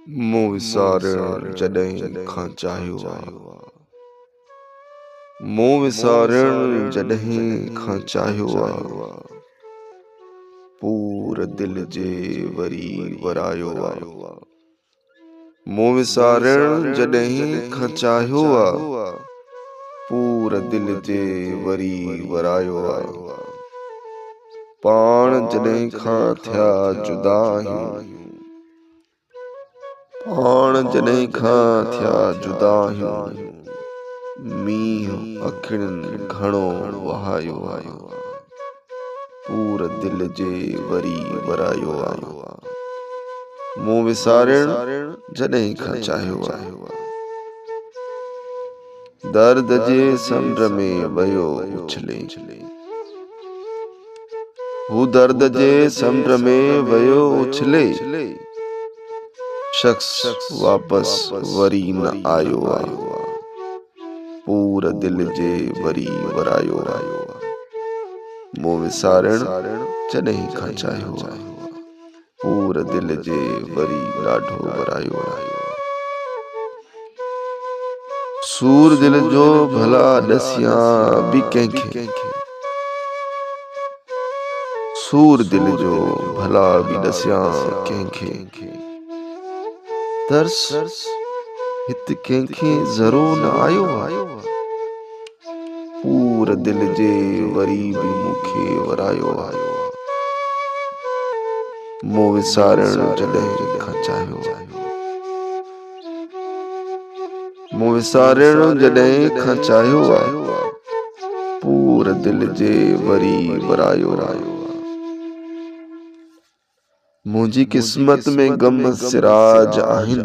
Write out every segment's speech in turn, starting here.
मूं विसारण जॾहिं खां चाहियो आहे। मूं विसारण जॾहिं खां चाहियो आहे। पूर दिल जे वरी वरायो आहे। मूं विसारण जॾहिं खां चाहियो आहे। पूर दिल जे वरी वरायो आहे। पाण जॾहिं खां थिया जुदा आहियूं। पाण जॾहिं खां थिया जुदा आहियूं। मींहुं अखियुनि घणो वहायो आहे। पूर दिल जे वरी वरायो आहे। मूं विसारण जॾहिं खां चाहियो आहे। दर्द जे समुंड में वयो उछले। हू दर्द जे समुंड में वयो उछले। शख्स वापस वरी न आयो आहे। पूर दिल जे वरी वरायो आहे। मूं विसारण जॾहिं खां चाहियो आहे। पूर दिल जे वरी ॾाढो वरायो आहे। सूर दिल जो भला ॾसियां बि कंहिंखे। सूर दिल जो भला बि ॾसियां कंहिंखे। दर्स हित कंहिंखे ज़रूर न आयो आहे। पूर दिल जे वरी बि मूंखे वरायो आहे। मूं विसारण जॾहिं खां चाहियो आहे। मूं विसारण जॾहिं खां चाहियो आहे। पूर दिल जे वरी वरायो आहे। मुंहिंजी क़िस्मत में गम सिराज आहिनि।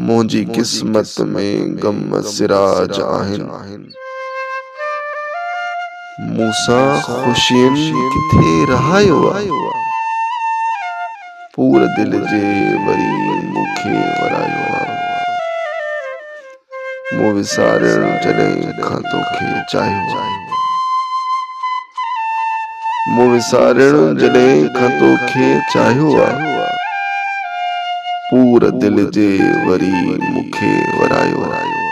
मुंहिंजी क़िस्मत में गम सिराज आहिनि। मूंसां ख़ुशियुनि किथे रहायो आहे। पूर दिल जे वरी मूंखे वरायो आहे। मूं विसारण जॾहिं खां तोखे चाहियो आहे। मूं विसारण जॾहिं खां तोखे चाहियो आहे। पूर दिल जे वरी मूंखे वरायो आहे।